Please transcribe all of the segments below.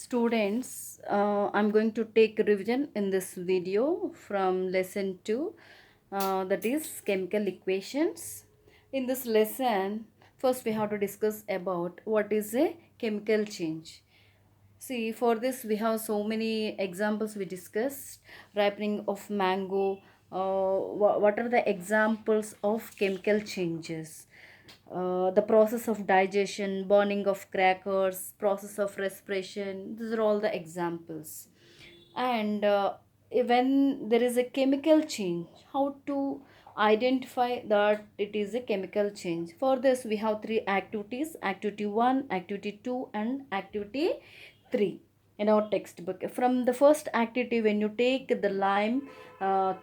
Students, I'm going to take revision in this video from lesson 2, that is chemical equations. In this lesson, first we have to discuss about what is a chemical change. See, for this we have so many examples we discussed. Ripening of mango. What are the examples of chemical changes? The process of digestion, burning of crackers, process of respiration. These are all the examples. And when there is a chemical change, how to identify that it is a chemical change? For this, we have three activities: activity 1, activity 2, and activity 3 in our textbook. From the first activity, when you take the lime,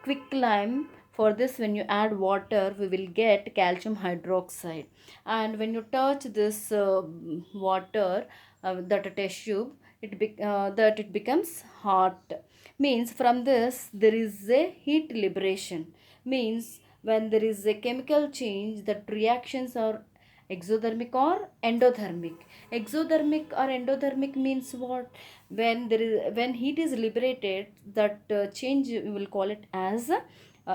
quick lime, for this when you add water we will get calcium hydroxide, and when you touch this water, that test tube, that it becomes hot. Means from this there is a heat liberation. Means when there is a chemical change, that reactions are exothermic or endothermic. Exothermic or endothermic means what? When heat is liberated, that change we will call it as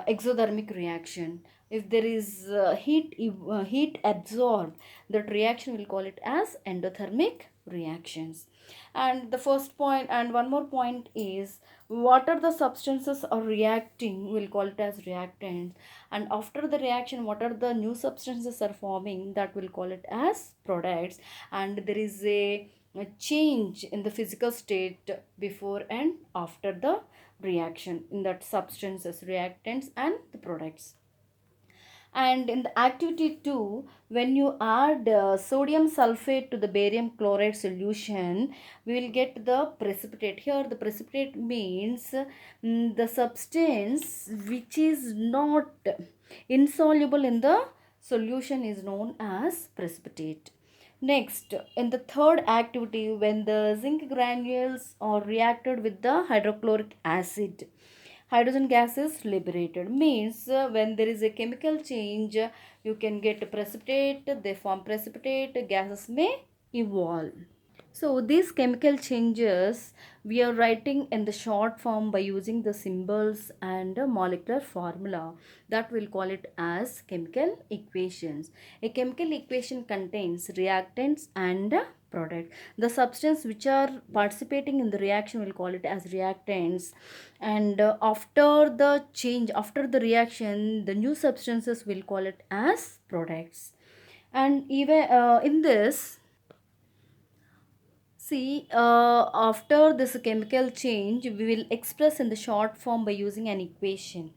exothermic reaction. If there is heat absorbed, that reaction will call it as endothermic reactions. And the first point, and one more point, is what are the substances are reacting, we'll call it as reactants, and after the reaction what are the new substances are forming, that will call it as products. And there is a change in the physical state before and after the reaction in that substances, reactants and the products. And in the activity 2, when you add sodium sulfate to the barium chloride solution, we will get the precipitate. Here the precipitate means the substance which is not insoluble in the solution is known as precipitate. Next, in the third activity, when the zinc granules are reacted with the hydrochloric acid, hydrogen gas is liberated. Means when there is a chemical change, you can get precipitate, they form precipitate, gases may evolve. So these chemical changes we are writing in the short form by using the symbols and a molecular formula, that will call it as chemical equations. A chemical equation contains reactants and product. The substance which are participating in the reaction will call it as reactants, and after the change, after the reaction, the new substances will call it as products. And even in this, see, after this chemical change, we will express in the short form by using an equation.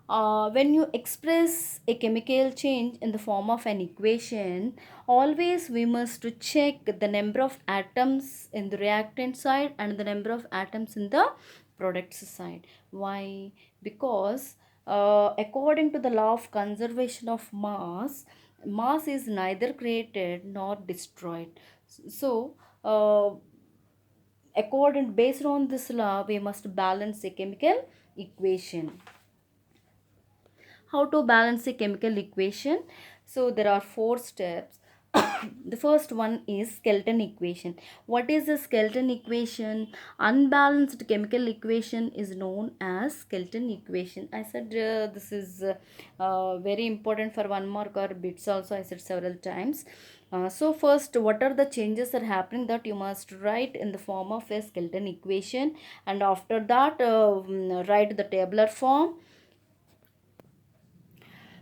When you express a chemical change in the form of an equation, always we must to check the number of atoms in the reactant side and the number of atoms in the product side. Why? Because according to the law of conservation of mass, mass is neither created nor destroyed. So, according based on this law, we must balance a chemical equation. How to balance a chemical equation? So there are four steps. The first one is skeleton equation. What is a skeleton equation? Unbalanced chemical equation is known as skeleton equation. I said this is very important for 1 mark or bits also, I said several times. So first, what are the changes are happening, that you must write in the form of a skeleton equation, and after that write the tabular form.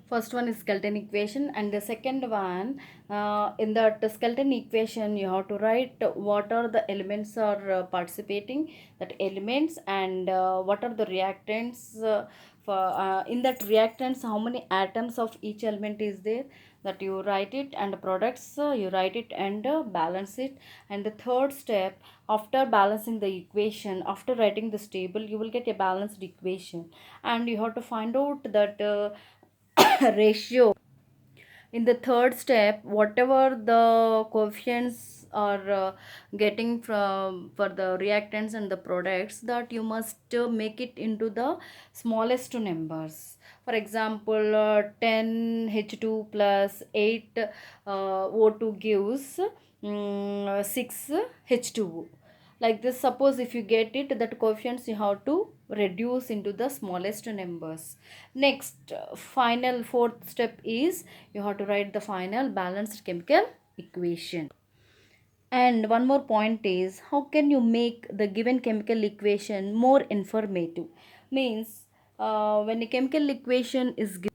First one is skeleton equation, and the second one, in that skeleton equation you have to write what are the elements are participating, that elements, and what are the reactants, for in that reactants how many atoms of each element is there, that you write it, and products you write it and balance it. And the third step, after balancing the equation, after writing this table, you will get a balanced equation, and you have to find out that ratio. In the third step, whatever the coefficients are getting from for the reactants and the products, that you must make it into the smallest numbers. For example, 10H2 plus 8 O2 gives 6 H2O. Like this, suppose if you get it, that coefficients you have to reduce into the smallest numbers. Next, final fourth step is you have to write the final balanced chemical equation. And one more point is, how can you make the given chemical equation more informative? Means, when a chemical equation is given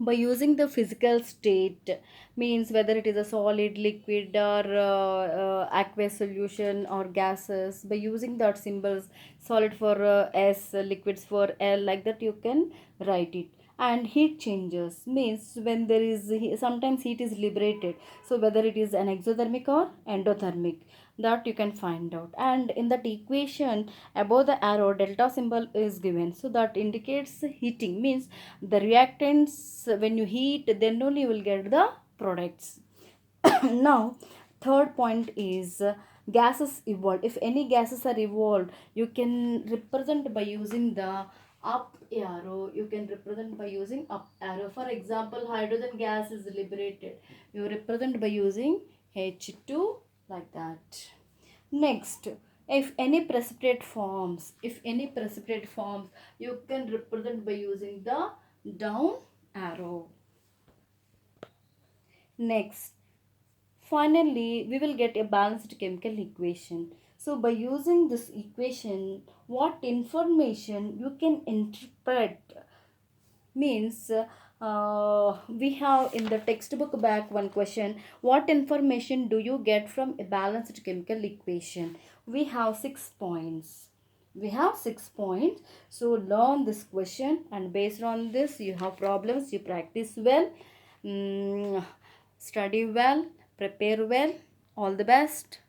by using the physical state, means whether it is a solid, liquid, or aqueous solution or gases, by using that symbols, solid for S, liquids for L, like that you can write it. And heat changes means when there is sometimes heat is liberated, so whether it is an exothermic or endothermic, that you can find out. And in that equation, above the arrow delta symbol is given, so that indicates heating, means the reactants, when you heat, then only you will get the products. Now, third point is, gases evolved. If any gases are evolved, you can represent by using the up arrow. You can represent by using up arrow. For example, hydrogen gas is liberated, you represent by using H2, like that. Next, if any precipitate forms, you can represent by using the down arrow. Next, finally, we will get a balanced chemical equation. So by using this equation, what information you can interpret? Means, we have in the textbook back one question, what information do you get from a balanced chemical equation? We have 6 points. So learn this question, and based on this you have problems, you practice well, study well, prepare well. All the best.